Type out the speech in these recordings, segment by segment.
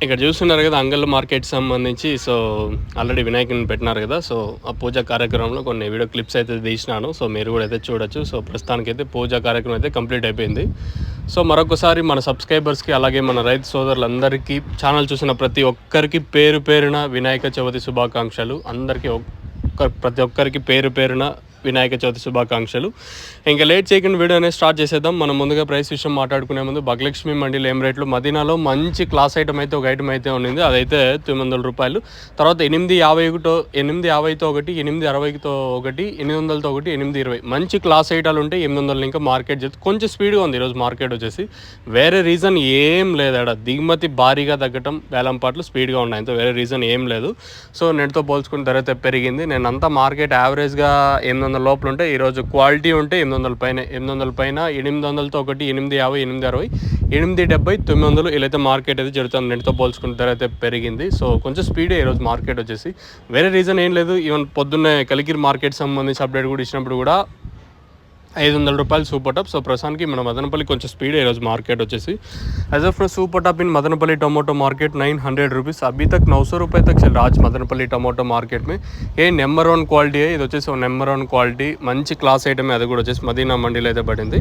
ఇక్కడ చూస్తున్నారు కదా అంగళ్ళు మార్కెట్ సంబంధించి. సో ఆల్రెడీ వినాయకుని పెట్టినారు కదా. సో ఆ పూజా కార్యక్రమంలో కొన్ని వీడియో క్లిప్స్ అయితే తీసినాను. సో మీరు కూడా అయితే చూడొచ్చు. సో ప్రస్తుతానికైతే పూజా కార్యక్రమం అయితే కంప్లీట్ అయిపోయింది. సో మరొకసారి మన సబ్స్క్రైబర్స్కి అలాగే మన రైతు సోదరులందరికీ ఛానల్ చూసిన ప్రతి ఒక్కరికి పేరు పేరున వినాయక చవితి శుభాకాంక్షలు. అందరికీ ప్రతి ఒక్కరికి పేరు పేరున వినాయక చవితి శుభాకాంక్షలు. ఇంకా లేట్ చేయకుండా వీడియో అనేది స్టార్ట్ చేసేద్దాం. మనం ముందుగా ప్రైస్ విషయం మాట్లాడుకునే ముందు భగలక్ష్మి మండీలో ఏం రేట్లు, మదీనాలో మంచి క్లాస్ ఐటమ్ అయితే ఒక ఐటమ్ అయితే ఉన్నింది, అదైతే 900 రూపాయలు. తర్వాత 850తో ఒకటి, 860తో ఒకటి, 800తో ఒకటి, 820 మంచి క్లాస్ ఐటాలు ఉంటాయి. 800 ఇంకా మార్కెట్ చేస్తే కొంచెం స్పీడ్గా ఉంది ఈరోజు మార్కెట్ వచ్చేసి. వేరే రీజన్ ఏం లేదు, ఆడ దిగుమతి భారీగా తగ్గటం, వేలంపాట్లు స్పీడ్గా ఉన్నాయి, అంతే, వేరే రీజన్ ఏం లేదు. సో నెట్తో పోల్చుకున్న ధర అయితే పెరిగింది. నేను అంతా మార్కెట్ యావరేజ్గా 800 లోపల ఉంటే, ఈరోజు క్వాలిటీ ఉంటే 800 పైన, 800తో ఒకటి, 850, 860, 870, 900 ఇలా అయితే మార్కెట్ అయితే జరుగుతుంది. నెట్తో పోల్చుకున్న ధర అయితే పెరిగింది. సో కొంచెం స్పీడే ఈరోజు మార్కెట్ వచ్చేసి. వేరే రీజన్ ఏం లేదు. ఈవెన్ పొద్దున్నే కలికిరి మార్కెట్ సంబంధించి అప్డేట్ కూడా ఇచ్చినప్పుడు కూడా 500 రూపాయలు సూపర్ టాప్. సో ప్రస్తుతానికి మన మదనపల్లి కొంచెం స్పీడ్ ఈరోజు మార్కెట్ వచ్చేసి. As of super top in Madanapalle tomato market 900 rupees. अभी तक 900 रुपये तक चल रहा आज मदनपल्ली टोमेटो मार्केट में. ये नंबर 1 क्वालिटी है, ఇది వచ్చేసి నెంబర్ 1 క్వాలిటీ మంచి క్లాస్ ఐటమ్. అది కూడా వచ్చేసి మదీనా మండీలో అయితే పడింది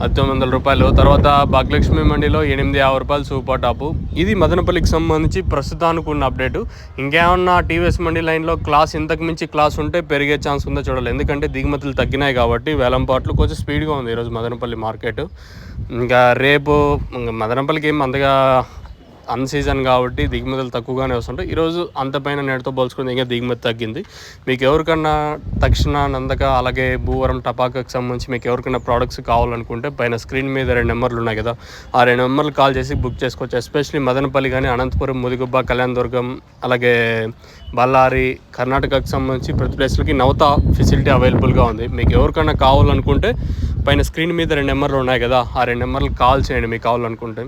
900 రూపాయలు. తర్వాత భాగ్యలక్ష్మి మండీలో 850 రూపాయలు సూపర్ టాపు. ఇది మదనపల్లికి సంబంధించి ప్రస్తుతానికి ఉన్న అప్డేటు. ఇంకేమన్నా టీవీఎస్ మండీ లైన్లో క్లాస్ ఇంతకు మించి క్లాస్ ఉంటే పెరిగే ఛాన్స్ ఉందో చూడాలి. ఎందుకంటే దిగుమతులు తగ్గినాయి కాబట్టి వేలంపాట్లు కొంచెం స్పీడ్గా ఉంది ఈరోజు మదనపల్లి మార్కెట్. ఇంకా రేపు మదనపల్లికి ఏం అంతగా అన్ సీజన్ కాబట్టి దిగుమతులు తక్కువగానే వస్తుంటాయి. ఈరోజు అంతపైన నేటితో పోల్చుకుంటే ఇంకా దిగుమతి తగ్గింది. మీకు ఎవరికన్నా తక్షణ, నందక, అలాగే భూవరం, టపాకాకు సంబంధించి మీకు ఎవరికైనా ప్రోడక్ట్స్ కావాలనుకుంటే పైన స్క్రీన్ మీద 2 నెంబర్లు ఉన్నాయి కదా, ఆ 2 నెంబర్లు కాల్ చేసి బుక్ చేసుకోవచ్చు. ఎస్పెషల్లీ మదనపల్లి కానీ, అనంతపురం, ముదిగుబ్బ, కళ్యాణదుర్గం, అలాగే బళ్ళారి, కర్ణాటకకు సంబంధించి ప్రతి ప్లేస్లకి నవత ఫెసిలిటీ అవైలబుల్గా ఉంది. మీకు ఎవరికైనా కావాలనుకుంటే పైన స్క్రీన్ మీద 2 నెంబర్లు ఉన్నాయి కదా, ఆ 2 నెంబర్లు కాల్ చేయండి మీకు కావాలనుకుంటే.